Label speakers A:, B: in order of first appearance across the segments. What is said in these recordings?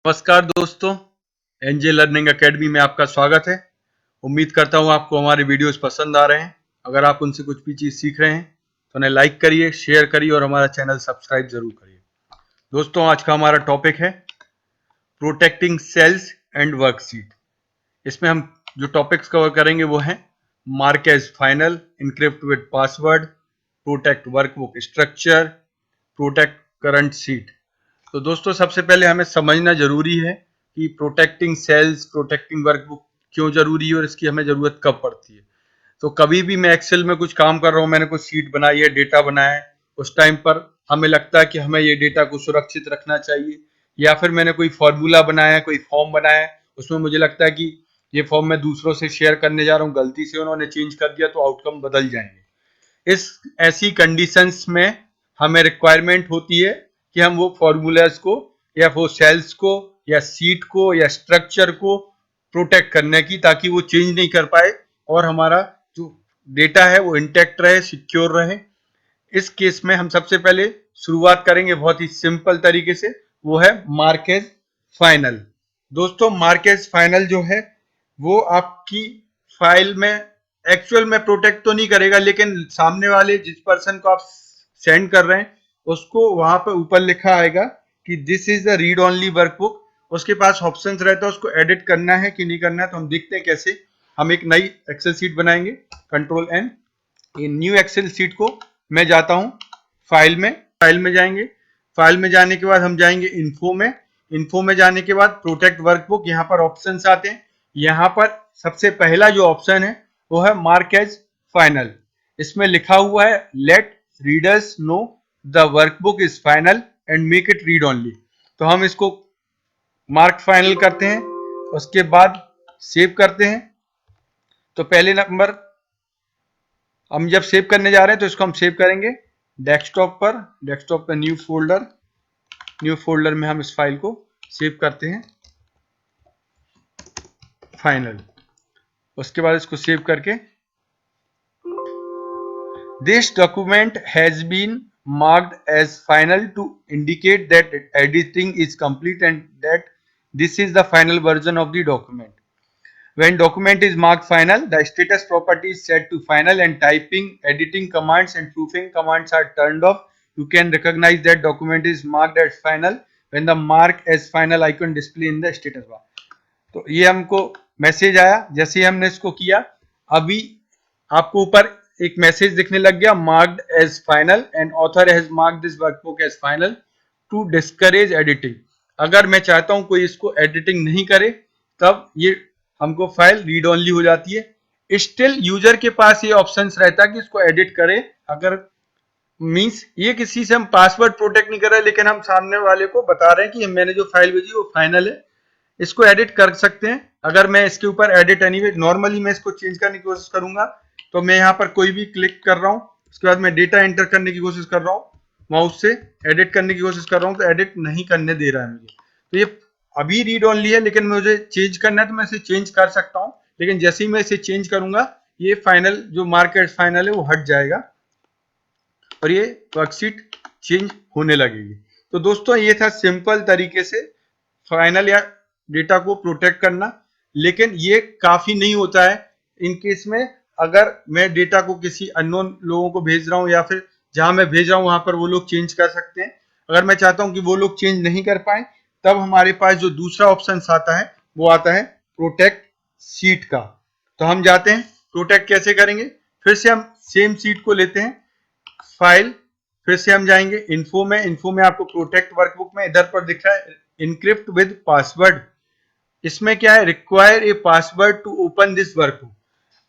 A: नमस्कार दोस्तों, NJ learning academy में आपका स्वागत है। उम्मीद करता हूं आपको हमारे वीडियोस पसंद आ रहे हैं। अगर आप उनसे कुछ भी चीज़ सीख रहे हैं तो उन्हें लाइक करिए, शेयर करिए और हमारा चैनल सब्सक्राइब जरूर करिए। दोस्तों, आज का हमारा टॉपिक है प्रोटेक्टिंग सेल्स एंड वर्कशीट। इसमें हम जो टॉपिक्स कवर करेंगे वो हैं mark as final, encrypt with password, protect workbook structure, protect current sheet. तो दोस्तों, सबसे पहले हमें समझना जरूरी है कि प्रोटेक्टिंग सेल्स, प्रोटेक्टिंग वर्कबुक क्यों जरूरी है और इसकी हमें जरूरत कब पड़ती है। तो कभी भी मैं एक्सेल में कुछ काम कर रहा हूँ, मैंने कुछ शीट बनाई है, डेटा बनाया है, उस टाइम पर हमें लगता है कि हमें ये डेटा को सुरक्षित रखना चाहिए, या फिर मैंने कोई फॉर्मूला बनाया है, कोई फॉर्म बनाया है, उसमें मुझे लगता है कि ये फॉर्म मैं दूसरों से शेयर करने जा रहा हूँ, गलती से उन्होंने चेंज कर दिया तो आउटकम बदल जाएंगे। इस ऐसी कंडीशंस में हमें रिक्वायरमेंट होती है कि हम वो फॉर्मूलाज को या वो सेल्स को या सीट को या स्ट्रक्चर को प्रोटेक्ट करने की, ताकि वो चेंज नहीं कर पाए और हमारा जो डेटा है वो इंटैक्ट रहे, सिक्योर रहे। इस केस में हम सबसे पहले शुरुआत करेंगे बहुत ही सिंपल तरीके से, वो है मार्केज फाइनल। दोस्तों, मार्केज फाइनल जो है वो आपकी फाइल में एक्चुअल में प्रोटेक्ट तो नहीं करेगा, लेकिन सामने वाले जिस पर्सन को आप सेंड कर रहे हैं उसको वहां पर ऊपर लिखा आएगा कि this is the read only workbook. उसके पास ऑप्शंस रहता है उसको एडिट करना है कि नहीं करना है। तो हम देखते हैं कैसे। हम एक नई एक्सेल शीट बनाएंगे, control N. New excel sheet को मैं जाता हूं फाइल में जाएंगे। फाइल में जाने के बाद हम जाएंगे इन्फो में जाने के बाद प्रोटेक्ट वर्कबुक। यहाँ पर ऑप्शंस आते हैं। यहाँ पर सबसे पहला जो ऑप्शन है वो है मार्क एज फाइनल। इसमें लिखा हुआ है let readers know the workbook is final and make it read only. तो हम इसको मार्क फाइनल करते हैं, उसके बाद सेव करते हैं। तो पहले नंबर हम जब सेव करने जा रहे हैं तो इसको हम सेव करेंगे डेस्कटॉप पे न्यू फोल्डर में हम इस फाइल को सेव करते हैं फाइनल। उसके बाद इसको सेव करके this document has been marked as final to indicate that editing is complete and that this is the final version of the document. When document is marked final, the status property is set to final and typing, editing commands and proofing commands are turned off. You can recognize that document is marked as final when the mark as final icon display in the status bar. तो ये हमको message आया। जैसे ही हमने इसको किया, अभी आपको ऊपर एक मैसेज दिखने लग गया, marked as final and author has marked this workbook as final to discourage editing. अगर मैं चाहता हूं कोई इसको एडिटिंग नहीं करे, तब ये हमको फाइल रीड ओनली हो जाती है। स्टिल यूजर के पास ये ऑप्शंस रहता है कि इसको एडिट करे। अगर मींस ये किसी से हम पासवर्ड प्रोटेक्ट नहीं कर रहे, लेकिन हम सामने वाले को बता रहे हैं कि मैंने जो फाइल भेजी वो फाइनल है, इसको एडिट कर सकते हैं। अगर मैं इसके ऊपर एडिट एनीवे नॉर्मली मैं इसको चेंज करने की कोशिश करूंगा, तो मैं यहाँ पर कोई भी क्लिक कर रहा हूँ, उसके बाद मैं डेटा एंटर करने की कोशिश कर रहा हूँ, माउस से एडिट करने की कोशिश कर रहा हूँ, तो एडिट नहीं करने दे रहा है मुझे। तो ये अभी रीड ओनली है, लेकिन मुझे चेंज करना है तो मैं इसे चेंज कर सकता हूँ। लेकिन जैसे ही मैं इसे चेंज करूंगा, ये फाइनल जो मार्केट फाइनल है वो हट जाएगा और ये वर्कशीट चेंज होने लगेगी। तो दोस्तों, ये था सिंपल तरीके से फाइनल या डेटा को प्रोटेक्ट करना। लेकिन ये काफी नहीं होता है इन केस में। अगर मैं डेटा को किसी अननोन लोगों को भेज रहा हूं या फिर जहां मैं भेज रहा हूं वहां पर वो लोग चेंज कर सकते हैं। अगर मैं चाहता हूं कि वो लोग चेंज नहीं कर पाए, तब हमारे पास जो दूसरा ऑप्शन आता है वो आता है प्रोटेक्ट शीट का। तो हम जाते हैं, प्रोटेक्ट कैसे करेंगे। फिर से हम सेम शीट को लेते हैं, फाइल, फिर से हम जाएंगे इन्फो में आपको प्रोटेक्ट वर्कबुक में इधर पर दिख रहा है इनक्रिप्ट विद पासवर्ड। इसमें क्या है, require a password to open this workbook.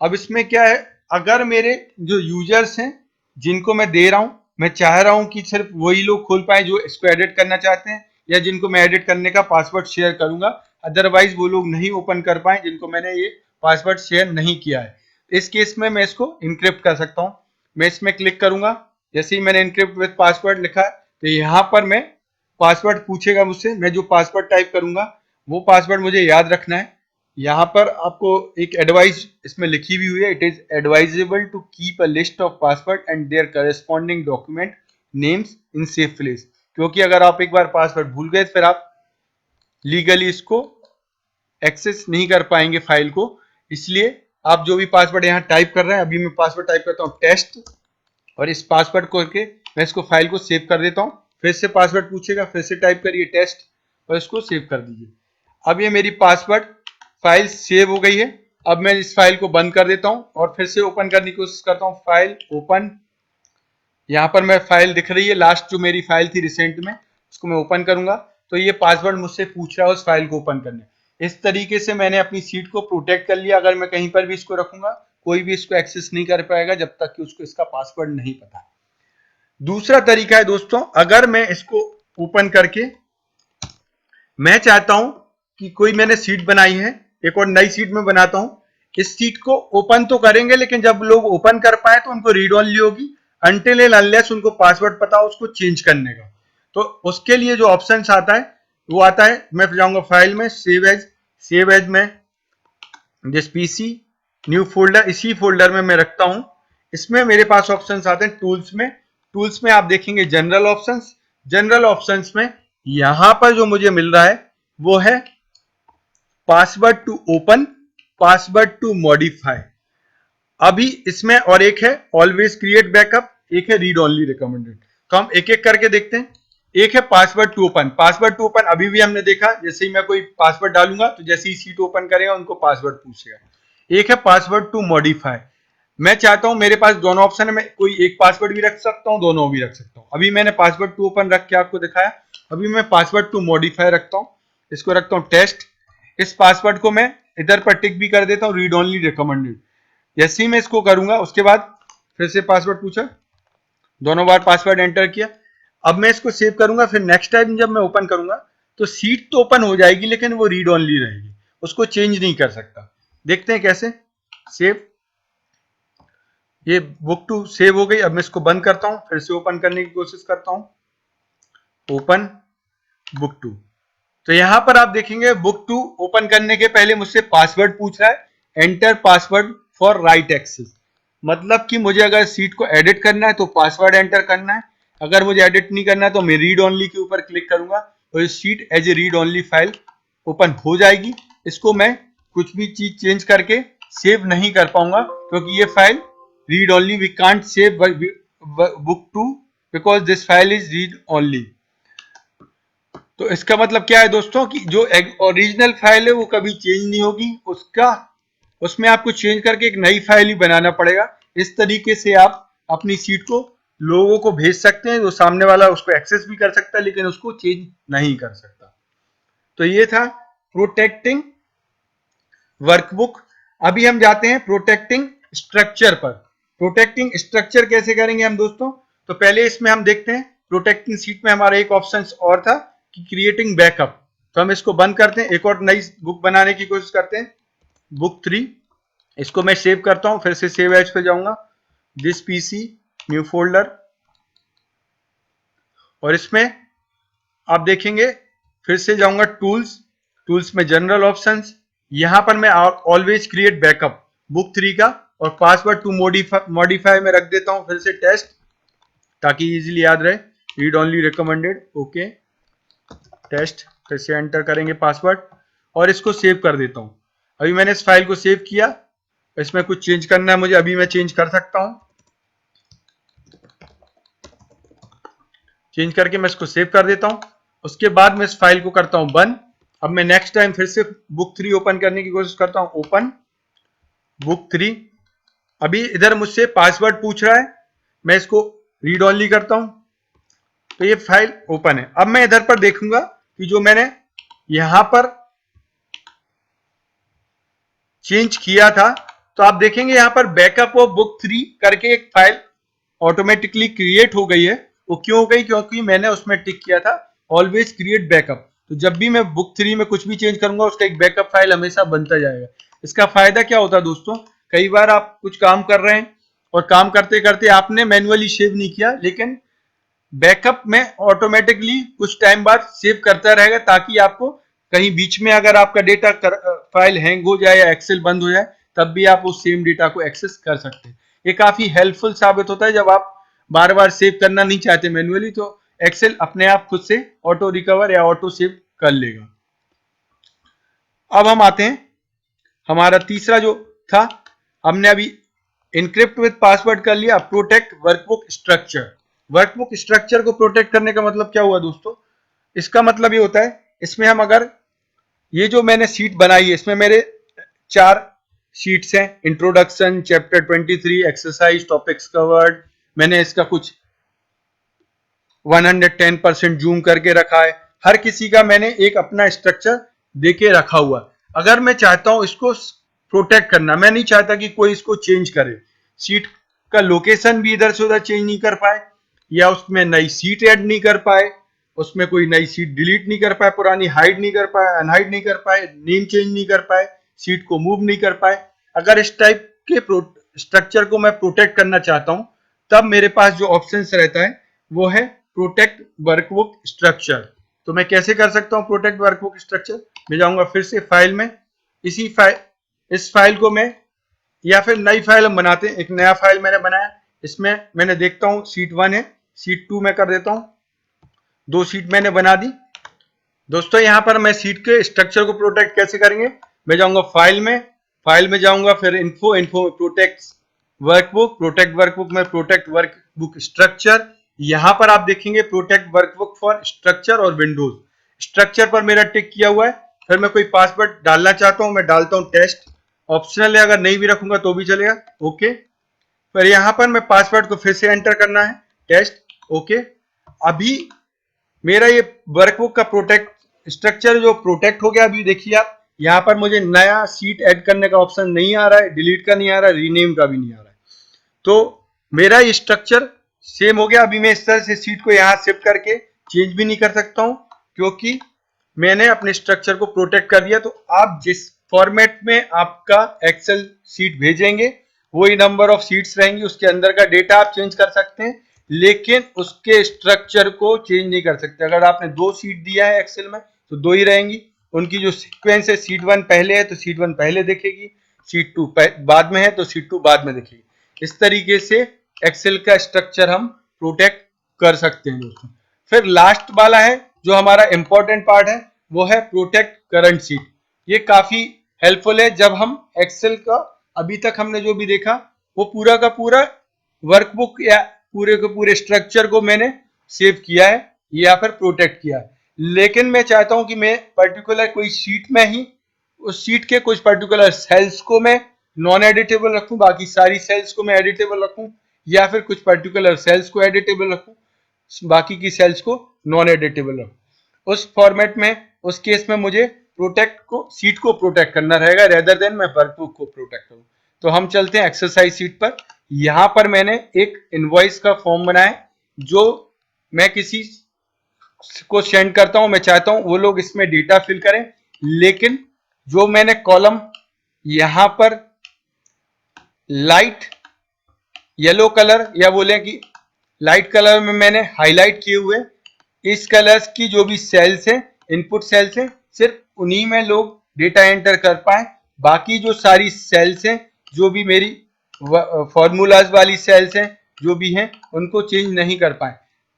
A: अब इसमें क्या है, अगर मेरे जो यूजर्स हैं जिनको मैं दे रहा हूं, मैं चाह रहा हूं कि सिर्फ वही लोग खोल पाए जो इसको एडिट करना चाहते हैं, या जिनको मैं एडिट करने का पासवर्ड शेयर करूंगा, अदरवाइज वो लोग नहीं ओपन कर पाए जिनको मैंने ये पासवर्ड शेयर नहीं किया है। इस केस में मैं इसको इनक्रिप्ट कर सकता हूं। मैं इसमें क्लिक करूंगा, जैसे ही मैंने इनक्रिप्ट विद पासवर्ड लिखा है, तो यहाँ पर मैं पासवर्ड पूछेगा मुझसे, मैं जो पासवर्ड टाइप करूंगा वो पासवर्ड मुझे याद रखना है। यहाँ पर आपको एक एडवाइस इसमें लिखी हुई है, it is advisable to keep a list of password and their corresponding document names in safe place. क्योंकि अगर आप एक बार पासवर्ड भूल गए, फिर आप लीगली इसको एक्सेस नहीं कर पाएंगे फाइल को। इसलिए आप जो भी पासवर्ड यहाँ टाइप कर रहे हैं, अभी मैं पासवर्ड टाइप करता हूँ टेस्ट, और इस पासवर्ड को करके मैं इसको फाइल को सेव कर देता हूँ। फिर से पासवर्ड पूछेगा, फिर से टाइप करिए टेस्ट और इसको सेव कर दीजिए। अब ये मेरी पासवर्ड फाइल सेव हो गई है। अब मैं इस फाइल को बंद कर देता हूँ और फिर से ओपन करने की कोशिश करता हूँ। फाइल ओपन, यहाँ पर मैं फाइल दिख रही है, लास्ट जो मेरी फाइल थी रिसेंट में, उसको मैं ओपन करूंगा तो ये पासवर्ड मुझसे पूछ रहा है उस फाइल को ओपन करने। इस तरीके से मैंने अपनी सीट को प्रोटेक्ट कर लिया। अगर मैं कहीं पर भी इसको रखूंगा, कोई भी इसको एक्सेस नहीं कर पाएगा जब तक कि उसको इसका पासवर्ड नहीं पता। दूसरा तरीका है दोस्तों, अगर मैं इसको ओपन करके मैं चाहता हूं कि कोई मैंने सीट बनाई है, एक और नई सीट में बनाता हूं, इस सीट को ओपन तो करेंगे लेकिन जब लोग ओपन कर पाए तो उनको रीड ओनली होगी, अनटिल एंड अनलेस उनको पासवर्ड पता हो उसको चेंज करने का। तो उसके लिए जो ऑप्शन आता है वो आता है, मैं जाऊंगा फाइल में, सेव एज में दिस पीसी न्यू फोल्डर, इसी फोल्डर में मैं रखता हूं। इसमें मेरे पास ऑप्शंस आते हैं टूल्स में आप देखेंगे जनरल ऑप्शंस में यहां पर जो मुझे मिल रहा है वो है password to open, password to modify. अभी इसमें और एक है ऑलवेज क्रिएट बैकअप, एक है रीड ओनली रिकमेंडेड। तो हम एक एक करके देखते हैं। एक है password to open. Password to open अभी भी हमने देखा, जैसे ही मैं कोई पासवर्ड डालूंगा तो जैसे ही सीट ओपन करेगा उनको पासवर्ड पूछेगा। एक है पासवर्ड टू मॉडिफाई। मैं चाहता हूं मेरे पास दोनों ऑप्शन है, मैं कोई एक पासवर्ड भी रख सकता हूं, दोनों भी रख सकता हूं। अभी मैंने पासवर्ड टू ओपन रख के आपको दिखाया। अभी मैं पासवर्ड टू मॉडिफाई रखता हूं, इसको रखता हूं टेस्ट। इस पासवर्ड को मैं इधर पर टिक भी कर देता हूं, रीड ओनली रिकमेंडेड। जैसे ही मैं इसको करूंगा उसके बाद फिर से पासवर्ड पूछा, दोनों बार पासवर्ड एंटर किया। अब मैं इसको सेव करूंगा, फिर नेक्स्ट टाइम जब मैं ओपन करूंगा तो सीट तो ओपन हो जाएगी लेकिन वो रीड ओनली रहेगी, उसको चेंज नहीं कर सकता। देखते हैं कैसे। सेव, ये बुक टू सेव हो गई। अब मैं इसको बंद करता हूं, फिर से ओपन करने की कोशिश करता हूं, ओपन बुक टू। तो यहां पर आप देखेंगे बुक टू ओपन करने के पहले मुझसे पासवर्ड पूछ रहा है, enter password for write access. मतलब कि मुझे अगर सीट को एडिट करना है तो पासवर्ड एंटर करना है, अगर मुझे एडिट नहीं करना है तो मैं रीड ओनली के ऊपर क्लिक करूंगा और ये sheet as a read only file open हो जाएगी। इसको मैं कुछ भी चीज चेंज करके सेव नहीं कर पाऊंगा क्योंकि ये file read only, we can't save book too because this file is read only. तो इसका मतलब क्या है दोस्तों कि जो ओरिजिनल फाइल है वो कभी चेंज नहीं होगी, उसमें आपको चेंज करके एक नई फाइल ही बनाना पड़ेगा। इस तरीके से आप अपनी सीट को लोगों को भेज सकते हैं, जो सामने वाला उसको एक्सेस भी कर सकता है लेकिन उसको चेंज नहीं कर सकता। तो ये था प्रोटेक्टिंग वर्कबुक। अभी हम जाते हैं प्रोटेक्टिंग स्ट्रक्चर पर। प्रोटेक्टिंग स्ट्रक्चर कैसे करेंगे हम दोस्तों, तो पहले इसमें हम देखते हैं प्रोटेक्टिंग सीट में हमारा एक ऑप्शन और था कि क्रिएटिंग बैकअप। तो हम इसको बंद करते हैं, एक और नई बुक बनाने की कोशिश करते हैं, बुक 3। इसको मैं सेव करता हूं, फिर से सेव एज पे जाऊंगा, दिस पीसी न्यू फोल्डर, और इसमें आप देखेंगे फिर से जाऊंगा टूल्स में जनरल ऑप्शंस। यहां पर मैं ऑलवेज क्रिएट बैकअप बुक 3 का और पासवर्ड टू मॉडिफाई में रख देता हूं फिर से टेस्ट, ताकि इजीली याद रहे, read only recommended, okay test. फिर से एंटर करेंगे पासवर्ड और इसको सेव कर देता हूं। अभी मैंने इस फाइल को सेव किया, इसमें कुछ चेंज करना है मुझे, अभी मैं चेंज कर सकता हूं। चेंज करके मैं इसको सेव कर देता हूं। उसके बाद मैं इस फाइल को करता हूं बंद। अब मैं नेक्स्ट टाइम फिर से बुक 3 ओपन करने की कोशिश करता हूं, ओपन बुक 3। अभी इधर मुझसे पासवर्ड पूछ रहा है, मैं इसको रीड ओनली करता हूं तो ये फाइल ओपन है। अब मैं इधर पर देखूंगा कि जो मैंने यहां पर चेंज किया था, तो आप देखेंगे यहां पर बैकअप ऑफ बुक 3 करके एक फाइल ऑटोमेटिकली क्रिएट हो गई है। वो क्यों हो गई, क्योंकि मैंने उसमें टिक किया था ऑलवेज क्रिएट बैकअप। तो जब भी मैं बुक 3 में कुछ भी चेंज करूंगा उसका एक बैकअप फाइल हमेशा बनता जाएगा। इसका फायदा क्या होता है दोस्तों, कई बार आप कुछ काम कर रहे हैं और काम करते करते आपने मैन्युअली सेव नहीं किया, लेकिन बैकअप में ऑटोमेटिकली कुछ टाइम बाद सेव करता रहेगा, ताकि आपको कहीं बीच में अगर आपका डेटा फाइल हैंग हो जाए या एक्सेल बंद हो जाए तब भी आप उस सेम डेटा को एक्सेस कर सकते हैं। ये काफी हेल्पफुल साबित होता है जब आप बार बार सेव करना नहीं चाहते मैन्युअली, तो एक्सेल अपने आप खुद से ऑटो रिकवर या ऑटो सेव कर लेगा। अब हम आते हैं, हमारा तीसरा जो था, हमने अभी इनक्रिप्ट विद पासवर्ड कर लिया, protect workbook structure. Workbook structure को प्रोटेक्ट करने का मतलब क्या हुआ दोस्तों? इसका मतलब ये होता है, इसमें हम अगर ये जो मैंने सीट बनाई है, इसमें मेरे 4 शीट्स हैं, introduction, chapter 23, exercise, topics covered. मैंने इसका कुछ 110% जूम करके रखा है। हर किसी का मैंने एक अपना स्ट्रक्चर देके रखा हुआ। अगर मैं चाहता हूं इसको प्रोटेक्ट करना, मैं नहीं चाहता कि कोई इसको चेंज करे, सीट का लोकेशन भी इधर से उधर चेंज नहीं कर पाए, या उसमें नई सीट ऐड नहीं कर पाए, उसमें कोई नई सीट डिलीट नहीं कर पाए, पुरानी हाइड नहीं कर पाए, अनहाइड नहीं कर पाए, नेम चेंज नहीं कर पाए, सीट को मूव नहीं कर पाए। अगर इस टाइप के स्ट्रक्चर को मैं प्रोटेक्ट करना चाहता हूं, तब मेरे पास जो ऑप्शन रहता है वो है प्रोटेक्ट वर्कबुक स्ट्रक्चर। तो मैं कैसे कर सकता हूं प्रोटेक्ट वर्कबुक स्ट्रक्चर? मैं जाऊंगा फिर से फाइल में, इस फाइल को मैं, या फिर नई फाइल हम बनाते हैं, एक नया फाइल मैंने बनाया, इसमें मैंने देखता हूं सीट 1 है, सीट 2 मैं कर देता हूं, 2 सीट मैंने बना दी। दोस्तों यहां पर मैं सीट के स्ट्रक्चर को प्रोटेक्ट कैसे करेंगे? मैं जाऊंगा फाइल में जाऊंगा, फिर इन्फो में प्रोटेक्ट वर्कबुक में प्रोटेक्ट वर्कबुक स्ट्रक्चर। यहां पर आप देखेंगे प्रोटेक्ट वर्कबुक फॉर स्ट्रक्चर और विंडोज। स्ट्रक्चर पर मेरा टिक किया हुआ है। फिर मैं कोई पासवर्ड डालना चाहता हूं, मैं डालता हूं टेस्ट, ऑप्शनल है, अगर नहीं भी रखूंगा तो भी चलेगा, ओके। फिर यहां पर मैं पासवर्ड को फिर से एंटर करना है, टेस्ट, ओके। अभी मेरा ये वर्कबुक का प्रोटेक्ट स्ट्रक्चर जो प्रोटेक्ट हो गया। अभी देखिए आप, यहाँ पर मुझे नया सीट ऐड करने का ऑप्शन नहीं आ रहा है, डिलीट का नहीं आ रहा है, रीनेम का भी नहीं आ रहा है। तो मेरा ये स्ट्रक्चर सेम हो गया। अभी मैं इस तरह से सीट को यहाँ शिफ्ट करके चेंज भी नहीं कर सकता हूँ, क्योंकि मैंने अपने स्ट्रक्चर को प्रोटेक्ट कर दिया। तो आप जिस फॉर्मेट में आपका एक्सेल सीट भेजेंगे, वही नंबर ऑफ सीट्स रहेंगी, उसके अंदर का डेटा आप चेंज कर सकते हैं, लेकिन उसके स्ट्रक्चर को चेंज नहीं कर सकते। अगर आपने 2 सीट दिया है एक्सेल में, तो 2 ही रहेंगी। उनकी जो सीक्वेंस है, सीट 1 पहले है तो सीट 1 पहले दिखेगी, सीट 2 बाद में है तो सीट 2 बाद में दिखेगी। इस तरीके से एक्सेल का स्ट्रक्चर हम प्रोटेक्ट कर सकते हैं दोस्तों। फिर लास्ट वाला है जो हमारा इंपॉर्टेंट पार्ट है, वो है प्रोटेक्ट करंट सीट। ये काफी हेल्पफुल है। जब हम एक्सेल का अभी तक हमने जो भी देखा, वो पूरा का पूरा वर्कबुक या पूरे के पूरे स्ट्रक्चर को मैंने सेव किया है या फिर प्रोटेक्ट किया है। लेकिन मैं चाहता हूं कि मैं पर्टिकुलर कोई शीट में ही उस शीट के कुछ पर्टिकुलर सेल्स को मैं नॉन एडिटेबल रखूं, बाकी सारी सेल्स को मैं एडिटेबल रखूं, या फिर कुछ पर्टिकुलर सेल्स को एडिटेबल रखूं, बाकी की सेल्स को नॉन एडिटेबल रखूं। उस फॉर्मेट में, उस केस में मुझे प्रोटेक्ट को, सीट को प्रोटेक्ट करना रहेगा, रेदर देन मैं वर्कबुक को प्रोटेक्ट करूं। तो हम चलते हैं एक्सरसाइज सीट पर। यहां पर मैंने एक इनवॉइस का फॉर्म बनाया है, जो मैं किसी को सेंड करता हूं। मैं चाहता हूं वो लोग इसमें डेटा फिल करें, लेकिन जो मैंने कॉलम यहां पर लाइट येलो कलर, या बोले कि लाइट कलर में मैंने हाईलाइट किए हुए, इस कलर्स की जो भी सेल्स हैं, इनपुट सेल्स हैं, सिर्फ उन्हीं में लोग डेटा एंटर कर पाए। बाकी जो सारी सेल्स हैं, जो भी मेरी फॉर्मूलाज वाली सेल्स हैं, जो भी हैं, उनको चेंज नहीं कर पाए।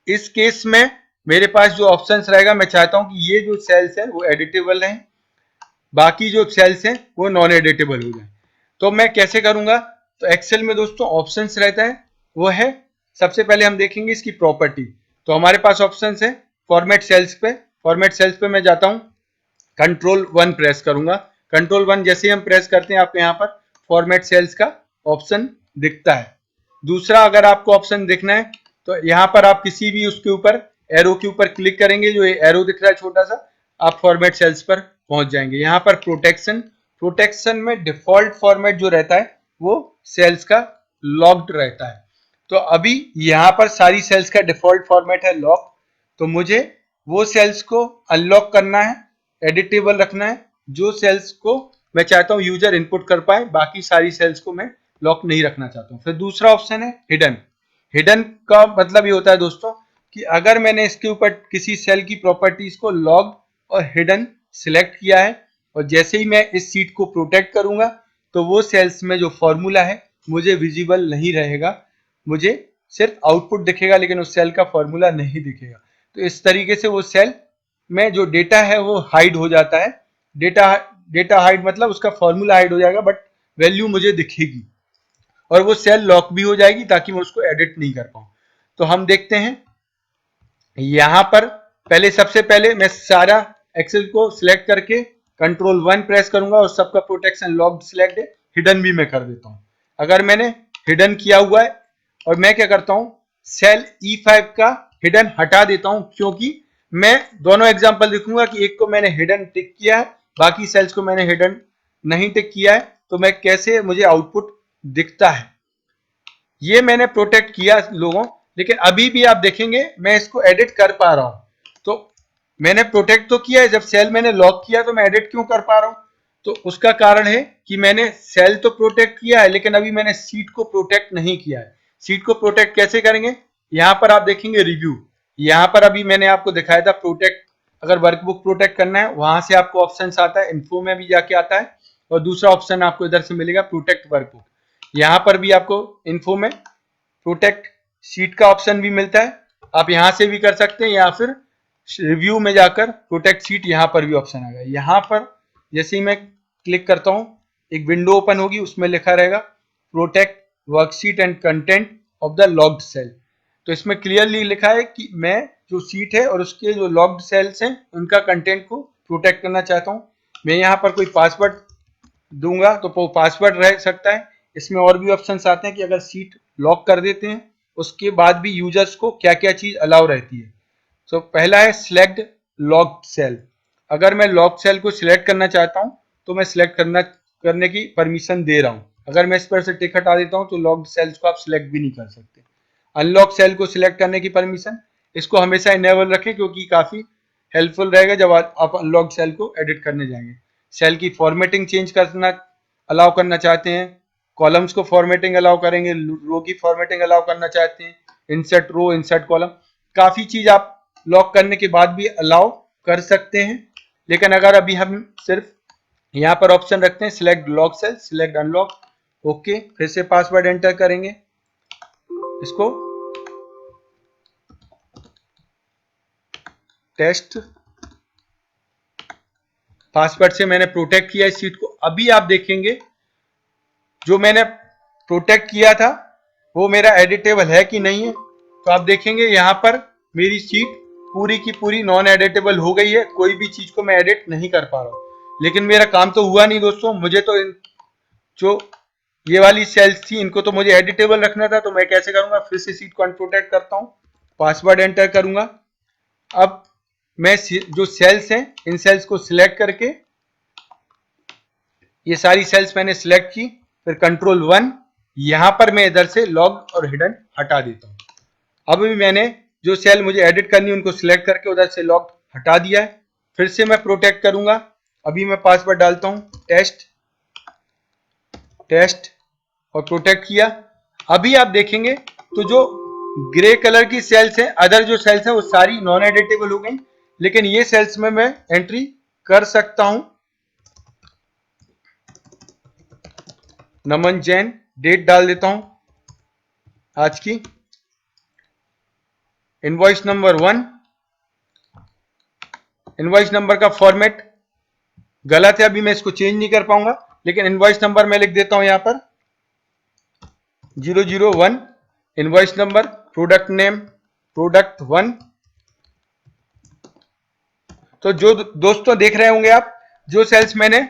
A: इस केस में मेरे पास जो ऑप्शंस रहेगा, मैं चाहता हूं कि ये जो सेल्स हैं वो एडिटेबल रहें, बाकी जो सेल्स हैं वो नॉन एडिटेबल हो जाए। तो मैं कैसे करूंगा? तो एक्सेल में दोस्तों ऑप्शंस रहता है, वो है, सबसे पहले हम देखेंगे इसकी प्रॉपर्टी। तो हमारे पास ऑप्शंस है फॉर्मेट सेल्स पे। फॉर्मेट सेल्स पे मैं जाता हूं, कंट्रोल 1 प्रेस करूंगा। कंट्रोल 1 जैसे ही हम प्रेस करते हैं, आपको यहाँ पर फॉर्मेट सेल्स का ऑप्शन दिखता है। दूसरा, अगर आपको ऑप्शन देखना है तो यहाँ पर आप किसी भी उसके ऊपर एरो के ऊपर क्लिक करेंगे, जो ये एरो दिख रहा है छोटा सा, आप फॉर्मेट सेल्स पर पहुंच जाएंगे। यहाँ पर प्रोटेक्शन में डिफॉल्ट फॉर्मेट जो रहता है वो सेल्स का लॉक्ड रहता है। तो अभी यहाँ पर सारी सेल्स का डिफॉल्ट फॉर्मेट है लॉक। तो मुझे वो सेल्स को अनलॉक करना है, एडिटेबल रखना है, जो सेल्स को मैं चाहता हूं यूजर इनपुट कर पाए, बाकी सारी सेल्स को मैं लॉक नहीं रखना चाहता हूं। फिर दूसरा ऑप्शन है हिडन। हिडन का मतलब ये होता है दोस्तों कि अगर मैंने इसके ऊपर किसी सेल की प्रॉपर्टीज को लॉग और हिडन सिलेक्ट किया है, और जैसे ही मैं इस सीट को प्रोटेक्ट करूंगा, तो वो सेल्स में जो फॉर्मूला है मुझे विजिबल नहीं रहेगा, मुझे सिर्फ आउटपुट दिखेगा, लेकिन उस सेल का फॉर्मूला नहीं दिखेगा। तो इस तरीके से वो सेल में जो डेटा है वो हाइड हो जाता है। डेटा डेटा हाइड मतलब उसका फॉर्मूला हाइड हो जाएगा, बट वैल्यू मुझे दिखेगी और वो सेल लॉक भी हो जाएगी ताकि मैं उसको एडिट नहीं कर पाऊँ। तो हम देखते हैं यहां पर सबसे पहले मैं सारा एक्सेल को सिलेक्ट करके कंट्रोल 1 प्रेस करूंगा और सबका प्रोटेक्शन लॉक्ड सिलेक्ट है, हिडन भी मैं कर देता हूं। अगर मैंने हिडन किया हुआ है और मैं क्या करता हूं, सेल E5 का हिडन हटा देता हूं, क्योंकि मैं दोनों एग्जांपल दिखूंगा कि एक को मैंने हिडन टिक किया है, बाकी सेल्स को मैंने हिडन नहीं टिक किया है, तो मैं कैसे मुझे आउटपुट दिखता है। ये मैंने प्रोटेक्ट किया लोगों, लेकिन अभी भी आप देखेंगे मैं इसको एडिट कर पा रहा हूं। तो मैंने प्रोटेक्ट तो किया है, जब सेल मैंने लॉक किया तो मैं एडिट क्यों कर पा रहा हूं? तो उसका कारण है कि मैंने सेल तो प्रोटेक्ट किया है, लेकिन अभी मैंने सीट को प्रोटेक्ट नहीं किया है। सीट को प्रोटेक्ट कैसे करेंगे? यहां पर आप देखेंगे रिव्यू, यहां पर अभी मैंने आपको दिखाया था प्रोटेक्ट, अगर वर्कबुक प्रोटेक्ट करना है वहां से आपको ऑप्शन आता है, इन्फो में भी जाके आता है, और दूसरा ऑप्शन आपको इधर से मिलेगा प्रोटेक्ट वर्कबुक। यहां पर भी आपको इन्फो में प्रोटेक्ट शीट का ऑप्शन भी मिलता है, आप यहां से भी कर सकते हैं, या फिर रिव्यू में जाकर प्रोटेक्ट शीट यहां पर भी ऑप्शन आ गया। यहां पर जैसे ही मैं क्लिक करता हूं एक विंडो ओपन होगी, उसमें लिखा रहेगा protect worksheet and content of the locked cell. तो इसमें क्लियरली लिखा है कि मैं जो शीट है और उसके जो लॉक्ड सेल्स हैं उनका कंटेंट को प्रोटेक्ट करना चाहता हूं। मैं यहां पर कोई पासवर्ड दूंगा तो वो पासवर्ड रह सकता है। इसमें और भी ऑप्शंस आते हैं कि अगर सीट लॉक कर देते हैं उसके बाद भी यूजर्स को क्या क्या चीज अलाउ रहती है। तो पहला है सिलेक्ट लॉक्ड सेल। अगर मैं लॉक सेल को सिलेक्ट करना चाहता हूं तो मैं सिलेक्ट करने की परमिशन दे रहा हूं। अगर मैं इस पर से टिक हटा देता हूं तो लॉक्ड सेल्स को आप सिलेक्ट भी नहीं कर सकते। अनलॉक सेल को सिलेक्ट करने की परमिशन, इसको हमेशा इनेबल रखें क्योंकि काफी हेल्पफुल रहेगा जब आप अनलॉक सेल को एडिट करने जाएंगे। सेल की फॉर्मेटिंग चेंज करना अलाउ करना चाहते हैं, कॉलम्स को फॉर्मेटिंग अलाउ करेंगे, रो की फॉर्मेटिंग अलाउ करना चाहते हैं, इंसर्ट रो इंसर्ट कॉलम, काफी चीज आप लॉक करने के बाद भी अलाउ कर सकते हैं। लेकिन अगर अभी हम सिर्फ यहाँ पर ऑप्शन रखते हैं select lock cell, select unlock, okay, फिर से पासवर्ड एंटर करेंगे, इसको टेस्ट पासवर्ड से मैंने प्रोटेक्ट किया इस सीट को। अभी आप देखेंगे जो मैंने प्रोटेक्ट किया था वो मेरा एडिटेबल है कि नहीं है। तो आप देखेंगे यहाँ पर मेरी सीट पूरी की पूरी नॉन एडिटेबल हो गई है, कोई भी चीज को मैं एडिट नहीं कर पा रहा हूँ। लेकिन मेरा काम तो हुआ नहीं दोस्तों, मुझे तो जो ये वाली सेल्स थी इनको तो मुझे एडिटेबल रखना था। तो मैं कैसे करूंगा, फिर से सीट को अनप्रोटेक्ट करता हूँ, पासवर्ड एंटर करूंगा। अब मैं जो सेल्स हैं इन सेल्स को सिलेक्ट करके, ये सारी सेल्स मैंने सिलेक्ट की, फिर कंट्रोल 1, यहां पर मैं इधर से लॉग और हिडन हटा देता हूं। अब भी मैंने जो सेल मुझे एडिट करनी है उनको सिलेक्ट करके उधर से लॉग हटा दिया है। फिर से मैं प्रोटेक्ट करूंगा, अभी मैं पासवर्ड डालता हूं टेस्ट टेस्ट और प्रोटेक्ट किया। अभी आप देखेंगे तो जो ग्रे कलर की सेल्स हैं, अदर जो सेल्स हैं वो सारी नॉन एडिटेबल हो गई, लेकिन ये सेल्स में मैं एंट्री कर सकता हूं। नमन जैन, डेट डाल देता हूं आज की, इनवॉइस नंबर 1, इनवॉइस नंबर का फॉर्मेट गलत है, अभी मैं इसको चेंज नहीं कर पाऊंगा, लेकिन इनवॉइस नंबर मैं लिख देता हूं यहां पर 001, invoice number, product name product 1। तो जो दोस्तों देख रहे होंगे आप, जो सेल्स मैंने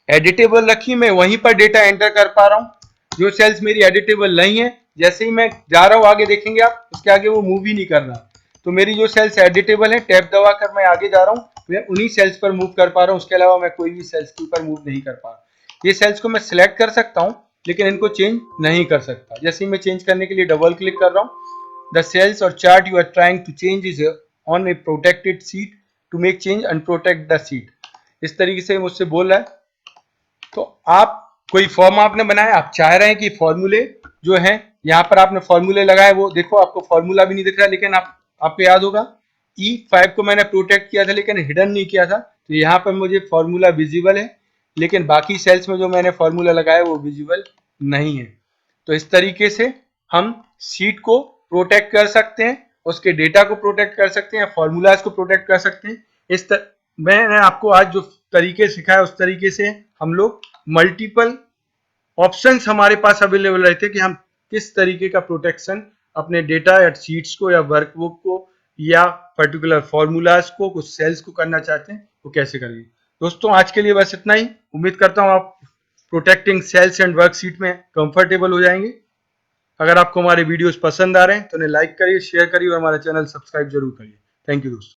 A: एडिटेबल रखी मैं वहीं पर डेटा एंटर कर पा रहा हूं। जो सेल्स मेरी एडिटेबल नहीं है, जैसे ही मैं जा रहा हूं आगे देखेंगे आप, उसके आगे वो मूव ही नहीं कर रहा। तो मेरी जो सेल्स एडिटेबल है, टैब दबाकर मैं आगे जा रहा हूं, मैं उन्हीं सेल्स पर मूव कर पा रहा हूं, उसके अलावा मैं कोई भी सेल्स के ऊपर मूव नहीं कर पा रहा। ये सेल्स को मैं सिलेक्ट कर सकता हूं लेकिन इनको चेंज नहीं कर सकता। जैसे ही मैं चेंज करने के लिए डबल क्लिक कर रहा हूं, the cells or chart you are trying to change is on a protected sheet, to make change unprotect the sheet, इस तरीके से मुझसे बोल रहा है। तो आप कोई फॉर्म आपने बनाया, आप चाह रहे हैं कि फॉर्मूले जो है यहाँ पर आपने फॉर्मूले लगाए, वो देखो आपको फॉर्मूला भी नहीं दिख रहा, लेकिन आपको याद होगा E5 को मैंने प्रोटेक्ट किया था लेकिन हिडन नहीं किया था, तो यहाँ पर मुझे फॉर्मूला विजिबल है, लेकिन बाकी सेल्स में जो मैंने फॉर्मूला लगाया वो विजिबल नहीं है। तो इस तरीके से हम सीट को प्रोटेक्ट कर सकते हैं, उसके डेटा को प्रोटेक्ट कर सकते हैं, फॉर्मूलाज को प्रोटेक्ट कर सकते हैं। मैंने आपको आज जो तरीके सिखाया उस तरीके से हम लोग मल्टीपल ऑप्शंस हमारे पास अवेलेबल रहते हैं कि हम किस तरीके का प्रोटेक्शन अपने डेटा या शीट्स को या वर्कबुक को या पर्टिकुलर फॉर्मूलाज को कुछ सेल्स को करना चाहते हैं वो कैसे करेंगे। दोस्तों आज के लिए बस इतना ही। उम्मीद करता हूँ आप प्रोटेक्टिंग सेल्स एंड वर्कशीट में कंफर्टेबल हो जाएंगे। अगर आपको हमारे वीडियोस पसंद आ रहे हैं तो उन्हें लाइक करिए, शेयर करिए और हमारा चैनल सब्सक्राइब जरूर करिए। थैंक यू दोस्तों।